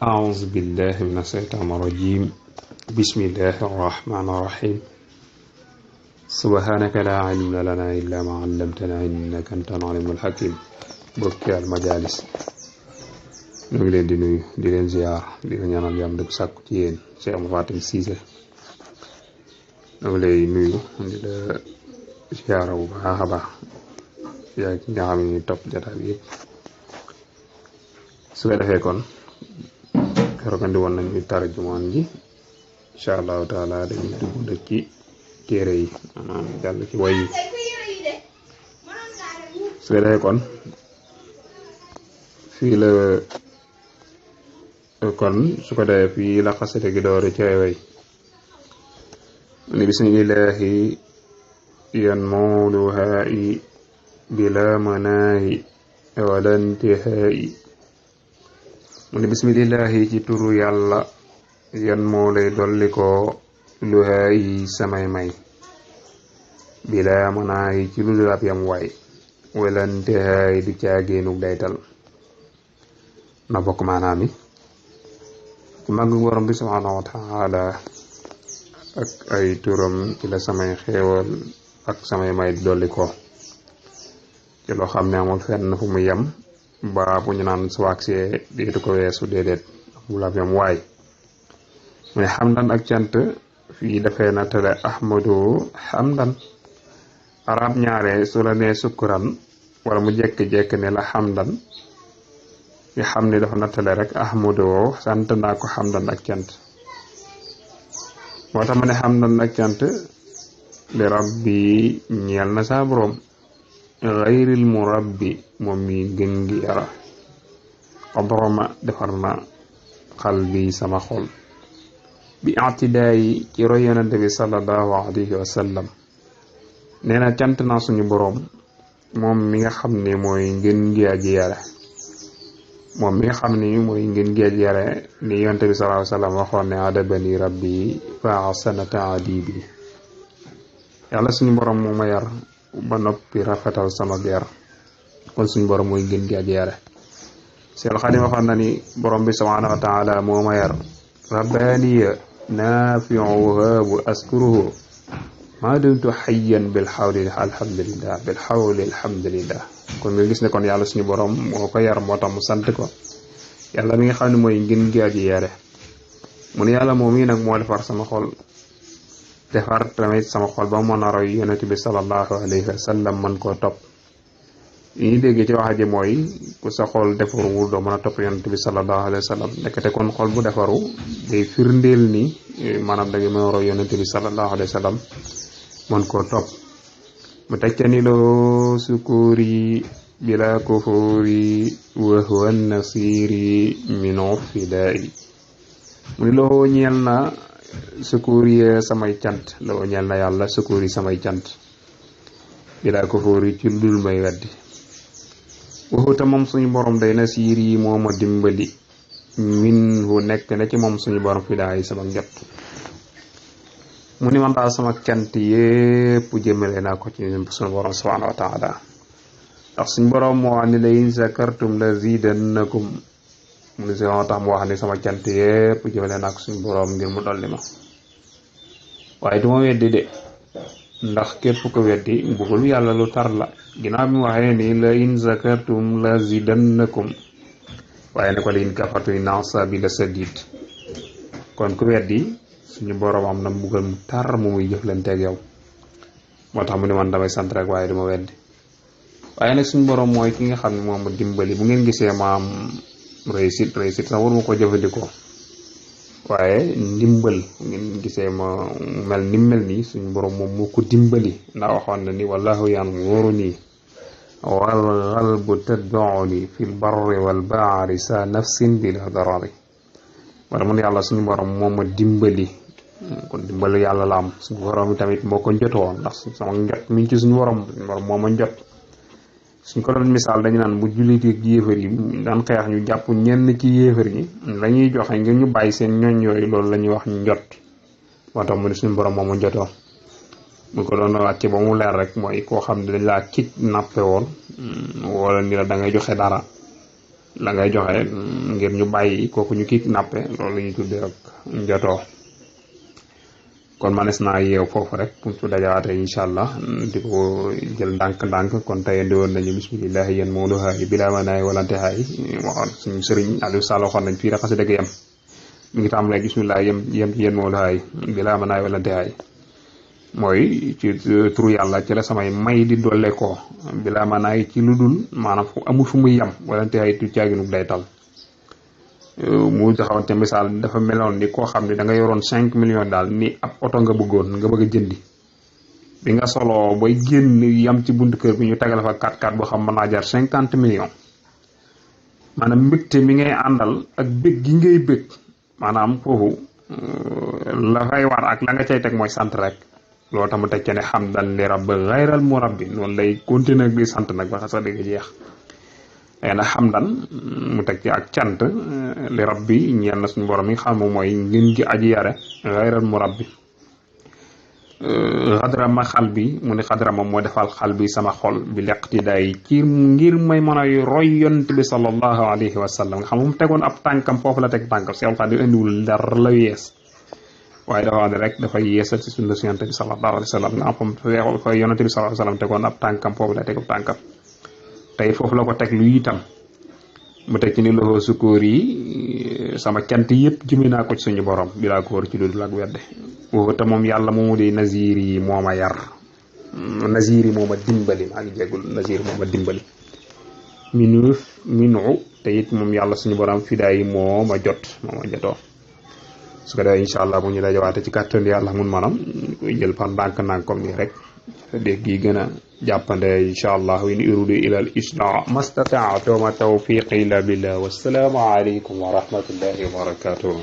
أعوذ بالله من الشيطان الرجيم بسم الله الرحمن الرحيم سبحانك لا علم لنا إلا ما علمتنا إنك أنت العليم الحكيم bokki al majalis ñu ngi leen di nuyu di leen ziar di leen ñaanal jàmm di ko sàkku ci yéen Cheikh Mafatim Cissé ñu ngi lay nuyu di la ziar bu baax a baax yaa ngi nga xam ne topp jotaay bi yëpp su ko defee kon keroog andi woon nañu tarjumaan ji incha allahu taala dañuy dugg nag ci téere yi maanaam jàll ci way yi su ko defee kon fii la kon su ko defee fii la xasate gi doore ci ay way ni bismillahi yan mawluhaayi bila manaahi wala intihaayi mu ne bismillahi ci turu yàlla yan moo lay dolli ko luhaayi samay may bila manaahi ci lu dul ab yam waay wala intihaayi du caagéenug daytal na bokk maanaam yi ci màgg borom bi subhanahu wa taala ak ay turam ci la samay xéewal ak samay may dolli ko ci loo xam ne amul fenn fu mu yem ba bu ñu naan su wagsee déetu ko weesu déedéet amul ab yam waay mu ne xamdan ak cant fii dafay na tale ahmadu xamdan arab ñaare su la nee sukkuran wala mu jekk-jekk ne la xamdan nga xam ne dafa nattale rek ahmadu sant naa ko xamdan ak cant moo tax ma ne xamdan ak cant li rabbi ñeel na saa borom xayril mu rabbi moom mi gën gi yara xabroma defar na xal bi sama xol bi atidaayi ci roy yonente bi sallallahu alayhi wa sallam nee na cant naa suñu borom moom mi nga xam ne mooy ngën gi aji yare moom mi nga xam ni mooy ngeen géej yare ni yonte bi sallallahu alayhi wa sallam waxoon ne adabani rabbi fa ahsana ta'dibi yàlla suñu borom moo ma yar ba noppi rafetal sama yar kon suñu borom mooy ngeen géej yare Seex Xaadim waxoon na ni borom bi subhanahu wa ta'ala moo ma yar rabbaniya nafi'u wahabu askuruhu ma dumtu hayyan bil hawli alhamdulillah kon nga gis ne kon yàlla suñu borom moo ko yar moo tax mu sant ko yàlla mi nga xam ne mooy ngën gi aji yare mu ne yàlla moom yi nag moo defar sama xol defar tamit sama xol ba mën a roy yonent bi sallallahu alayhi wa sallam man koo topp yi ñu dégg ci wax ji mooy ku sa xol defaruwul doo mën a topp yonent bi sallallahu alayhi wa sallam nekkate kon xol bu defaru day firndeel ni maanaam da nga mën a roy yonent bi sallallahu alayhi wa sallam man koo topp mu teccani loo sukuri bila kufuri wa huwa nasiri min fidaayi mu ni loo ñeel na sukuri samay cant loo ñeel na yàlla sukuri samay cant bila kufuri ci dul may weddi waxuta moom suñu borom day nasiri moo ma dimbali min hu nekk na ci moom suñu borom fidaayi sama njot mu ni man daal sama cant yépp jëmale naa ko ci suñu borom subhanahu wa taala ndax suñu borom moo wax ni la in zakartum la zidannakum mu ni moo tax mu wax ni sama cant yépp jëmale naa ko suñu borom ngir mu dolli ma waaye duma weddi de ndax képp ko weddi mbugalu yàlla lu tar la ginnaaw bi mu waxee ni la in zakartum la zidannakum waaye ne ko la in kafartu inna asabi la sadid kon ku weddi suñu borom am na mbugal mu tar mu muy jëflanteeg yow moo tax mu ne man damay sant rek waaye duma weddi waaye nag suñu borom mooy ki nga xam ne moom ma dimbali bu ngeen gisee ma am réussite sax waruma ko jëfandikoo waaye ndimbal ngeen gisee ma mel ni mel nii suñu borom moom moo ko dimbali ndax waxoon na ni wallahu yanzuruni wal qalbu tad'uni fil barri wal bahri sa nafsin bila darari wala mun yàlla suñu borom moo ma dimbali kon dimbalu yàlla la am suñu borom bi tamit moo ko njotoo ndax sama njot mi ngi ci suñu borom moo ma njot suñ ko doon misaal dañu naan bu jullit ak yéefar yi daan xeex ñu jàpp ñenn ci yéefar yi lañuy joxe ngir ñu bàyyi seen ñooñ yooyu loolu la ñuy wax njot moo tax mu ne suñu borom moo ma njotoo mu ko doon wàcce ba mu leer rek mooy koo xam ne dañ laa kidnappé woon wala ni la da ngay joxe dara la ngay joxe ngir ñu bàyyi kooku ñu kidnappé loolu la ñuy tuddee ak njotoo. kon manes naa yeew foofu rek pour su dajawaatee incha allah di ko jël ndànk-ndànk kon tey indi woon nañu bismillahi yéen moolu haay bilaa ma naay walante haay waxoon suñu sëriñ Aliou Sall waxoon nañ fii rek xasi dëgg yem mi ngi tàmbalee bismillah yem ci yéen moolu haay bilaa ma naay walante haay mooy ci turu yàlla ci la samay may di dolle ko bilaa ma naay ci lu dul maanaam fu amul fu muy yem walante haay tu caaginu day tal. mu taxawante misaal dafa meloon ni koo xam ne da nga yoroon 5 millions daal ni ab oto nga bëgg a jëndi bi nga soloo bay génn yam ci buntu kër bi ñu tegal fa 4x4 boo xam mën naa jar 50 millions maanaam mbégte mi ngay àndal ak bég gi ngay bég maanaam foofu la fay war ak la nga cay teg mooy sant rek loolu tax mu teg ci ne hamdan li rabb ghayral murabbi noonu lay continuer di sant nag ba sax dëgg jeex. léegi nag xamdan mu teg ci ak cant li rabbi ñeel na suñu borom yi xam mooy ngin gi aji yare xayral mu rabbi xadrama xal bi mu ne xadrama moo defal xal bi sama xol bi leqtidaay ci ngir may mën a roy yonent bi sallallahu alayhi wa sallam nga xam mu tegoon ab tànkam foofu la teg tànkam Seex Xaadim indiwul dara la yees waaye dafa wax ne rek dafay yeesal ci sunna si yonent bi sallallahu alayhi wa sallam nga xam fa yonent bi sallallahu alayhi wa sallam tegoon ab tànkam foofu la teg ab tànkam tey foofu la ko teg lu itam mu teg ci ni loxo sukóor yi sama cant yëpp jëme naa ko ci suñu borom bi laa ko war ci dudul ak wedde woo te moom yàlla moomu di nazir yi moo ma yar nazir yi moo ma dimbali maa ngi jéggul nazir moo ma dimbali minu te it moom yàlla suñu borom fidaa yi moo ma jotoo su ko defee incha allah bu ñu dajawaate ci kàttan yàlla mun manam koy jël par ndànk-ndànk comme nii rek dégg yi gën a jàppande incha allah in uridu ila al islah mastata'tu wa ma tawfiqi illa billah wassalaamu alaykum wa rahmatullahi wa barakatuh